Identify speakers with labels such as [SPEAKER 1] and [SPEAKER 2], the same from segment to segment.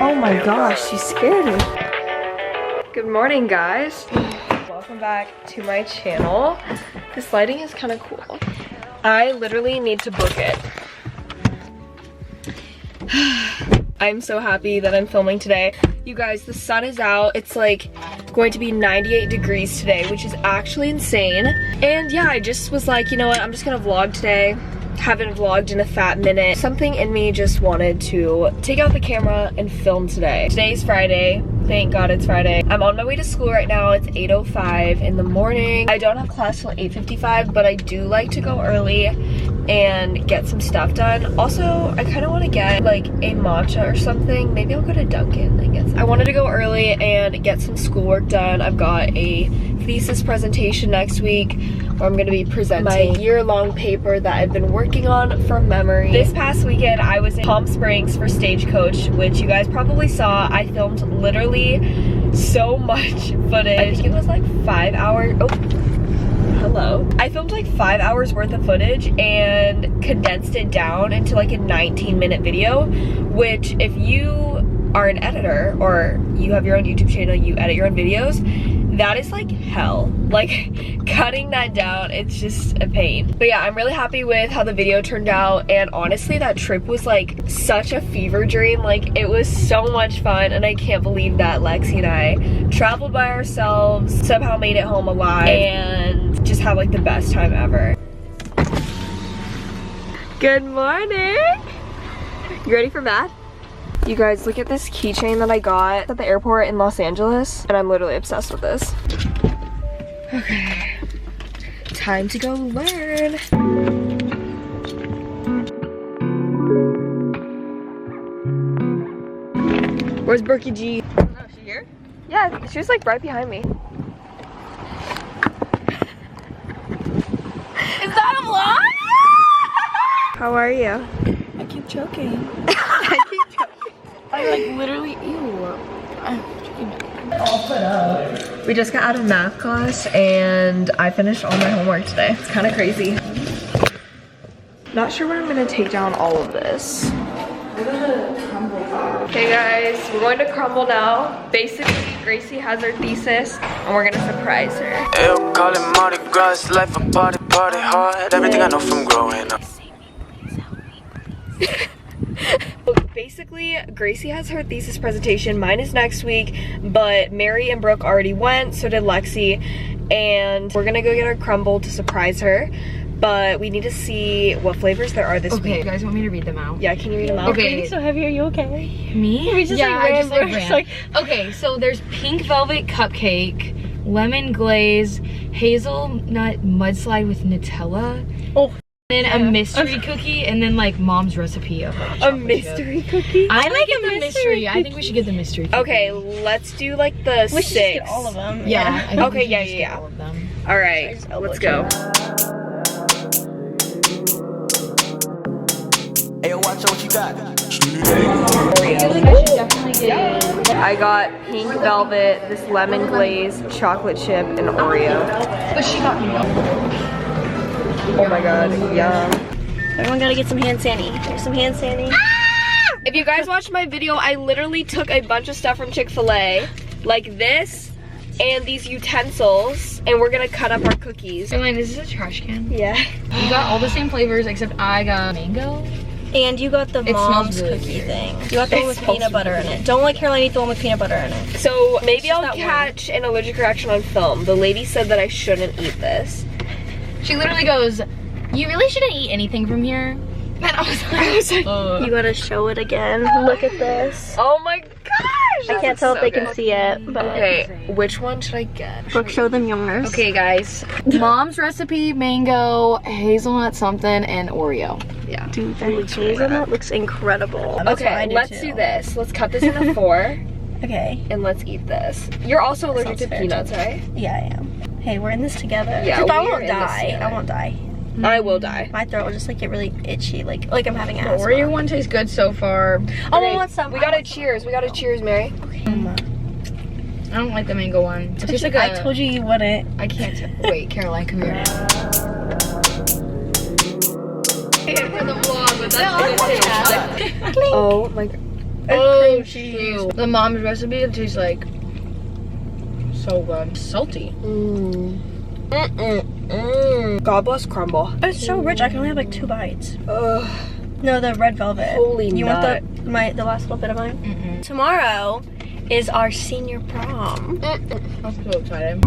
[SPEAKER 1] Oh my gosh, you scared me. Good morning, guys. Welcome back to my channel. This lighting is kind of cool. I literally need to book it. I'm so happy that I'm filming today. You guys, the sun is out. It's like going to be 98 degrees today, which is actually insane. And yeah, I just was like, you know what, I'm just gonna vlog today. Haven't vlogged in a fat minute. Something in me just wanted to take out the camera and film today. Today's Friday. Thank God it's Friday. I'm on my way to school right now. It's 8:05 in the morning. I don't have class till 8:55, but I do like to go early and get some stuff done. Also, I kind of want to get like a matcha or something. Maybe I'll go to Dunkin', I guess. I wanted to go early and get some schoolwork done. I've got a thesis presentation next week where I'm going to be presenting my year-long paper that I've been working on from memory. This past weekend, I was in Palm Springs for Stagecoach, which you guys probably saw. I filmed literally so much footage. I think it was like 5 hours. Oh. Hello. I filmed like 5 hours worth of footage and condensed it down into like a 19-minute video, which if you are an editor or you have your own YouTube channel, you edit your own videos, that is like hell. Like cutting that down, it's just a pain. But yeah, I'm really happy with how the video turned out, and honestly that trip was like such a fever dream. Like it was so much fun, and I can't believe that Lexi and I traveled by ourselves, somehow made it home alive, and just had like the best time ever. Good morning! You ready for math? You guys, look at this keychain that I got at the airport in Los Angeles, and I'm literally obsessed with this. Okay, time to go learn. Where's Berkey G?
[SPEAKER 2] Oh, is she here?
[SPEAKER 1] Yeah, she was like right behind me.
[SPEAKER 2] Is that a vlog?
[SPEAKER 1] How are you?
[SPEAKER 2] I keep choking.
[SPEAKER 1] I keep joking.
[SPEAKER 2] I like literally, ew. I'm choking. All put up.
[SPEAKER 1] We just got out of math class and I finished all my homework today. It's kind of crazy. Not sure when I'm gonna take down all of this. Okay guys, we're going to Crumble now. Basically, Gracie has her thesis and we're gonna surprise her.
[SPEAKER 3] Ew, call it Mardi Gras, life a party, party hard. Everything I know from growing up.
[SPEAKER 1] Basically, Gracie has her thesis presentation. Mine is next week, but Mary and Brooke already went, so did Lexi, and we're gonna go get our crumble to surprise her, but we need to see what flavors there are this week.
[SPEAKER 2] Okay, you guys want me to read them out?
[SPEAKER 1] Yeah, can you read them out?
[SPEAKER 2] Okay.
[SPEAKER 4] So heavy, are you okay?
[SPEAKER 2] Me?
[SPEAKER 4] We just
[SPEAKER 2] yeah,
[SPEAKER 4] like
[SPEAKER 2] I
[SPEAKER 4] ran,
[SPEAKER 2] just like
[SPEAKER 4] we're just
[SPEAKER 2] ran. Okay, so there's pink velvet cupcake, lemon glaze, hazelnut mudslide with Nutella.
[SPEAKER 4] Oh.
[SPEAKER 2] Then a mystery cookie, and then like mom's recipe of like
[SPEAKER 1] A mystery cookie?
[SPEAKER 2] I like
[SPEAKER 4] a
[SPEAKER 2] the mystery. I think we should get the mystery cookie.
[SPEAKER 1] Okay, let's do like the
[SPEAKER 4] We
[SPEAKER 1] 6.
[SPEAKER 4] should just get all of them.
[SPEAKER 2] Yeah. I think
[SPEAKER 1] Okay,
[SPEAKER 2] we should
[SPEAKER 1] yeah,
[SPEAKER 2] just get
[SPEAKER 1] yeah.
[SPEAKER 2] all of them.
[SPEAKER 1] All right, let's go.
[SPEAKER 3] Hey, watch out what you got.
[SPEAKER 2] I feel like I should definitely get
[SPEAKER 1] I got pink velvet, this lemon glaze, chocolate chip, and Oreo.
[SPEAKER 2] But she got me.
[SPEAKER 1] Oh my god, yum.
[SPEAKER 4] Everyone gotta get some hand sanitizer. There's some hand sanitizer.
[SPEAKER 1] If you guys watched my video, I literally took a bunch of stuff from Chick-fil-A, like this, and these utensils, and we're gonna cut up our cookies.
[SPEAKER 2] Caroline, is this a trash can?
[SPEAKER 1] Yeah.
[SPEAKER 2] You got all the same flavors except I got mango.
[SPEAKER 4] And you got the
[SPEAKER 2] It
[SPEAKER 4] mom's
[SPEAKER 2] smells really
[SPEAKER 4] cookie
[SPEAKER 2] weird.
[SPEAKER 4] thing. You got the one with
[SPEAKER 1] smells
[SPEAKER 4] peanut butter in it. Don't let Caroline eat the one with peanut butter in it.
[SPEAKER 1] So maybe
[SPEAKER 4] just
[SPEAKER 1] I'll
[SPEAKER 4] that one.
[SPEAKER 1] catch an allergic reaction on film. The lady said that I shouldn't eat this.
[SPEAKER 2] She literally goes, "You really shouldn't eat anything from here." And I was like,
[SPEAKER 4] You gotta show it again. Look at this.
[SPEAKER 1] Oh my gosh!
[SPEAKER 4] I can't tell if they can see it, but
[SPEAKER 1] Okay, which one should I get?
[SPEAKER 4] Brooke, show them yours.
[SPEAKER 1] Okay, guys.
[SPEAKER 2] mom's recipe, mango, hazelnut something, and Oreo.
[SPEAKER 1] Yeah.
[SPEAKER 4] Dude, that hazelnut looks incredible. That's what
[SPEAKER 1] Okay,
[SPEAKER 4] I do
[SPEAKER 1] let's
[SPEAKER 4] too.
[SPEAKER 1] do this. Let's cut this into 4,
[SPEAKER 4] Okay.
[SPEAKER 1] and let's eat this. You're also allergic to
[SPEAKER 4] sounds fair,
[SPEAKER 1] peanuts, right?
[SPEAKER 4] Yeah, I am. Hey, we're in this together.
[SPEAKER 1] Yeah,
[SPEAKER 4] Except I
[SPEAKER 1] we are
[SPEAKER 4] won't
[SPEAKER 1] in this
[SPEAKER 4] die.
[SPEAKER 1] together.
[SPEAKER 4] I won't die.
[SPEAKER 1] I will die.
[SPEAKER 4] My throat will just like get really itchy, like I'm having
[SPEAKER 2] The
[SPEAKER 4] asthma.
[SPEAKER 2] Oreo one tastes good so far.
[SPEAKER 4] Oh,
[SPEAKER 1] Okay,
[SPEAKER 4] I want some.
[SPEAKER 1] We
[SPEAKER 4] I
[SPEAKER 1] gotta
[SPEAKER 4] want some.
[SPEAKER 1] cheers. We gotta cheers, Mary.
[SPEAKER 2] I don't like the mango one. It tastes like
[SPEAKER 4] I told you you wouldn't.
[SPEAKER 2] I can't. Wait, Caroline, come here. For the vlog, but that's
[SPEAKER 1] Oh my god.
[SPEAKER 4] cream cheese.
[SPEAKER 2] The mom's recipe, it tastes like so good. Salty.
[SPEAKER 1] God bless crumble.
[SPEAKER 4] It's so rich. I can only have like 2 bites.
[SPEAKER 1] Ugh.
[SPEAKER 4] No, the red velvet.
[SPEAKER 1] Holy
[SPEAKER 4] You
[SPEAKER 1] nut.
[SPEAKER 4] want the last little bit of mine? Tomorrow is our senior prom.
[SPEAKER 2] I'm so excited.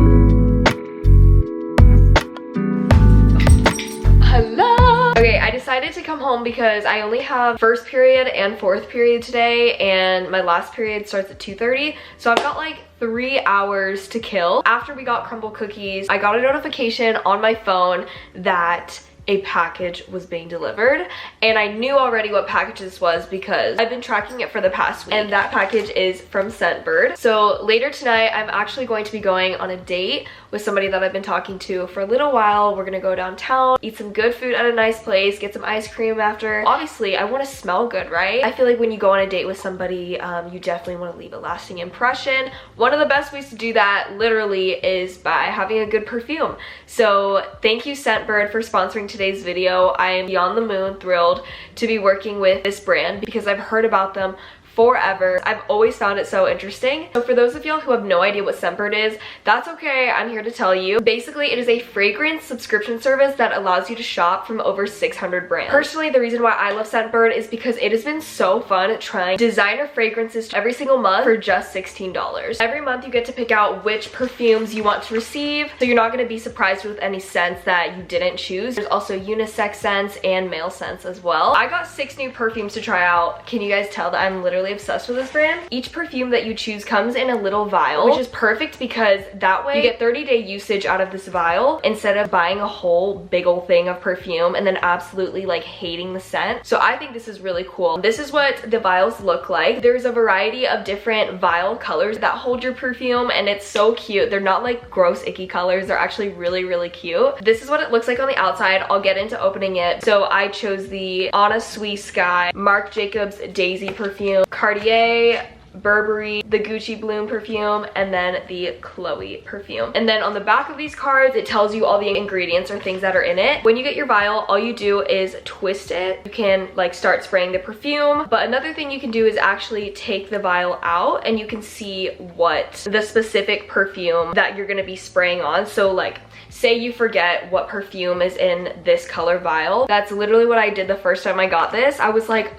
[SPEAKER 1] Hello! Okay, I decided to come home because I only have first period and fourth period today, and my last period starts at 2:30, so I've got like 3 hours to kill. After we got crumble cookies, I got a notification on my phone that a package was being delivered, and I knew already what package this was because I've been tracking it for the past week, and that package is from Scentbird. So later tonight, I'm actually going to be going on a date with somebody that I've been talking to for a little while. We're gonna go downtown, eat some good food at a nice place, get some ice cream after. Obviously, I want to smell good, right? I feel like when you go on a date with somebody, you definitely want to leave a lasting impression. One of the best ways to do that literally is by having a good perfume. So thank you, Scentbird, for sponsoring today's video. I am beyond the moon thrilled to be working with this brand because I've heard about them forever. I've always found it so interesting. So for those of y'all who have no idea what Scentbird is, that's okay, I'm here to tell you. Basically, it is a fragrance subscription service that allows you to shop from over 600 brands. Personally, the reason why I love Scentbird is because it has been so fun trying designer fragrances every single month for just $16. Every month you get to pick out which perfumes you want to receive, so you're not going to be surprised with any scents that you didn't choose. There's also unisex scents and male scents as well. I got 6 new perfumes to try out. Can you guys tell that I'm literally obsessed with this brand? Each perfume that you choose comes in a little vial, which is perfect because that way you get 30-day usage out of this vial instead of buying a whole big old thing of perfume and then absolutely like hating the scent. So I think this is really cool. This is what the vials look like. There's a variety of different vial colors that hold your perfume, and it's so cute. They're not like gross icky colors. They're actually really cute. This is what it looks like on the outside. I'll get into opening it. So I chose the Anna Sui Sky, Marc Jacobs Daisy perfume, Cartier, Burberry, the Gucci Bloom perfume, and then the Chloe perfume. And then on the back of these cards, it tells you all the ingredients or things that are in it. When you get your vial, all you do is twist it. You can like start spraying the perfume, but another thing you can do is actually take the vial out and you can see what the specific perfume that you're gonna be spraying on. So like, say you forget what perfume is in this color vial. That's literally what I did the first time I got this. I was like,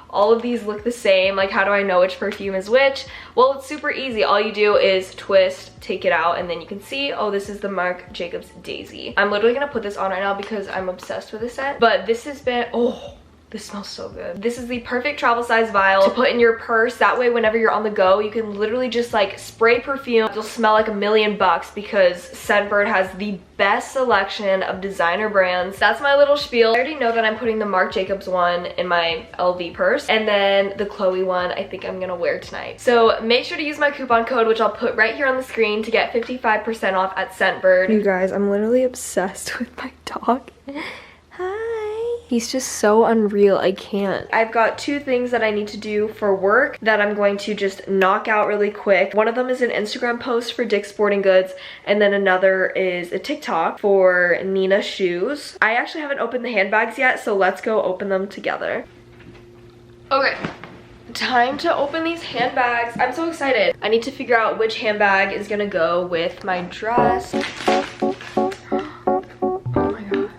[SPEAKER 1] all of these look the same. Like, how do I know which perfume is which? Well, it's super easy. All you do is twist, take it out, and then you can see, oh, this is the Marc Jacobs Daisy. I'm literally gonna put this on right now because I'm obsessed with this scent. But this has been, oh, this smells so good. This is the perfect travel size vial to put in your purse. That way, whenever you're on the go, you can literally just like spray perfume. You'll smell like $1,000,000 because Scentbird has the best selection of designer brands. That's my little spiel. I already know that I'm putting the Marc Jacobs one in my LV purse, and then the Chloe one I think I'm gonna wear tonight. So make sure to use my coupon code, which I'll put right here on the screen, to get 55% off at Scentbird. You guys, I'm literally obsessed with my dog. He's just so unreal, I can't. I've got 2 things that I need to do for work that I'm going to just knock out really quick. One of them is an Instagram post for Dick's Sporting Goods, and then another is a TikTok for Nina Shoes. I actually haven't opened the handbags yet, so let's go open them together. Okay. Time to open these handbags. I'm so excited. I need to figure out which handbag is gonna go with my dress.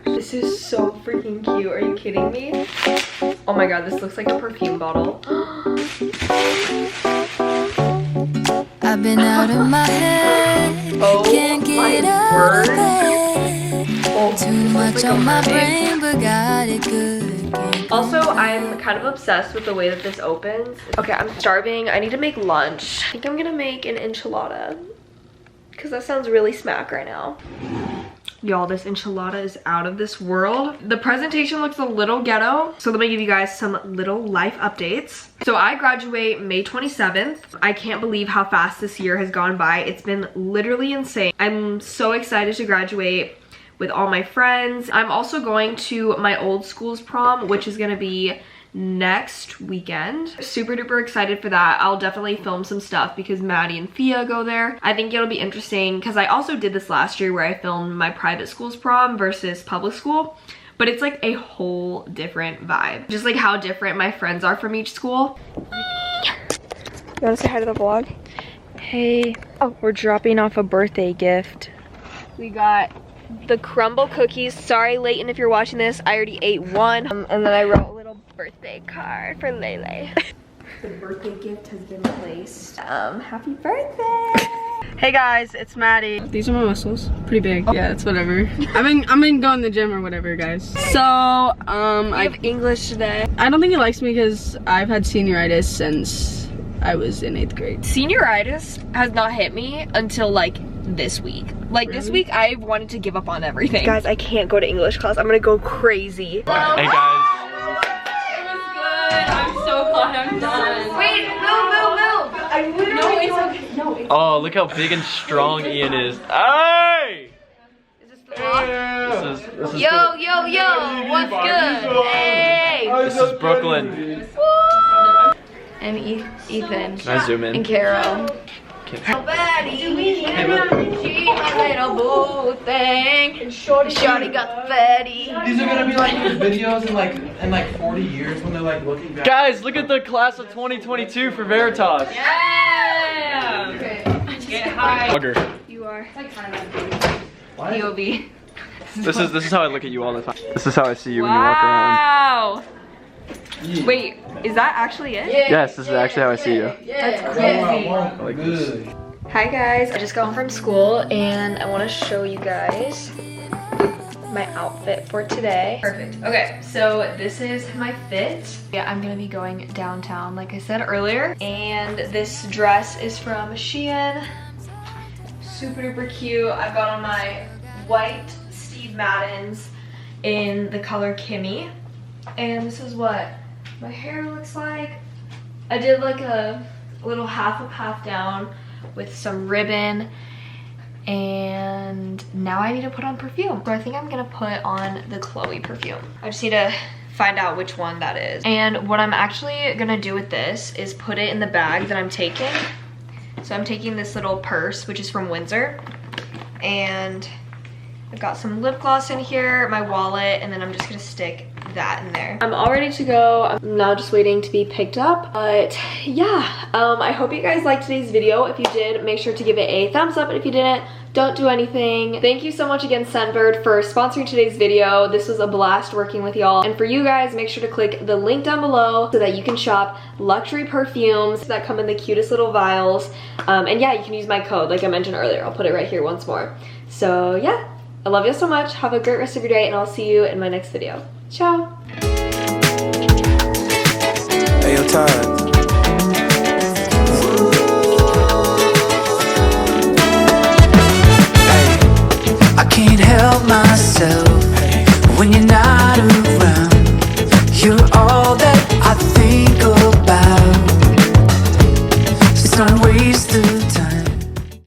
[SPEAKER 1] This is so freaking cute. Are you kidding me? Oh my god, this looks like a perfume bottle.
[SPEAKER 5] I've been out of my head.
[SPEAKER 1] Oh,
[SPEAKER 5] can't get out of bed.
[SPEAKER 1] Oh,
[SPEAKER 5] Too much on my brain, but got it good.
[SPEAKER 1] Also, I'm kind of obsessed with the way that this opens. Okay, I'm starving. I need to make lunch. I think I'm gonna make an enchilada because that sounds really smack right now. Y'all, this enchilada is out of this world. The presentation looks a little ghetto, so let me give you guys some little life updates. So I graduate May 27th. I can't believe how fast this year has gone by. It's been literally insane. I'm so excited to graduate with all my friends. I'm also going to my old school's prom, which is gonna be next weekend. Super duper excited for that. I'll definitely film some stuff because Maddie and Thea go there. I think it'll be interesting because I also did this last year where I filmed my private school's prom versus public school. but it's like a whole different vibe. Just like how different my friends are from each school. You wanna say hi to the vlog? Hey. Oh, we're dropping off a birthday gift. We got the crumble cookies. Sorry, Leighton, if you're watching this. I already ate one. And then I wrote a little birthday card for Lele. The birthday gift has been placed. Happy birthday!
[SPEAKER 6] Hey guys, it's Maddie. These are my muscles. Pretty big. Yeah, it's whatever. I've been going to the gym or whatever, guys. So,
[SPEAKER 1] I have English today.
[SPEAKER 6] I don't think he likes me because I've had senioritis since I was in 8th grade.
[SPEAKER 1] Senioritis has not hit me until like this week. Like this week, I wanted to give up on everything. Guys, I can't go to English class. I'm gonna go crazy.
[SPEAKER 7] Hey guys.
[SPEAKER 2] I'm so glad I'm done.
[SPEAKER 1] Wait, move. I literally
[SPEAKER 2] No, it's okay.
[SPEAKER 1] No, it's
[SPEAKER 7] Oh, look how big and strong Ian is. Hey!
[SPEAKER 1] Is this the vlog?
[SPEAKER 7] This is
[SPEAKER 1] Yo, what's good? Hey!
[SPEAKER 7] This is Brooklyn.
[SPEAKER 2] I'm Ethan.
[SPEAKER 7] Can I zoom in?
[SPEAKER 2] And Caro.
[SPEAKER 1] Betty, she's my little boo thing. Shorty got the fatty.
[SPEAKER 8] These are gonna be like videos in like 40 years when they're like looking back.
[SPEAKER 7] Guys, look at the class of 2022 for Veritas.
[SPEAKER 2] Yeah! Okay. Get high.
[SPEAKER 7] Bugger.
[SPEAKER 1] You are
[SPEAKER 8] Why?
[SPEAKER 1] POV.
[SPEAKER 7] This is how I look at you all the time. This is how I see you when you walk around.
[SPEAKER 1] Wow. Wait, is that actually it?
[SPEAKER 7] Yes, this is actually how I see you.
[SPEAKER 1] That's crazy.
[SPEAKER 7] I like this.
[SPEAKER 1] Hi guys, I just got home from school and I want to show you guys my outfit for today. Perfect. Okay, so this is my fit. Yeah, I'm gonna be going downtown like I said earlier. And this dress is from Shein. Super duper cute. I've got on my white Steve Maddens in the color Kimmy. And this is what my hair looks like. I did like a little half up, half down with some ribbon, and now I need to put on perfume. So I think I'm gonna put on the Chloe perfume. I just need to find out which one that is. And what I'm actually gonna do with this is put it in the bag that I'm taking. So I'm taking this little purse, which is from Windsor, and I've got some lip gloss in here, my wallet, and then I'm just gonna stick that in there. I'm all ready to go. I'm now just waiting to be picked up. But yeah, I hope you guys liked today's video. If you did, make sure to give it a thumbs up. And if you didn't, don't do anything. Thank you so much again, Scentbird, for sponsoring today's video. This was a blast working with y'all. And for you guys, make sure to click the link down below so that you can shop luxury perfumes that come in the cutest little vials. And yeah, you can use my code like I mentioned earlier. I'll put it right here once more. So yeah, I love you so much. Have a great rest of your day, and I'll see you in my next video. Ciao.
[SPEAKER 3] Hey, yo, Todd.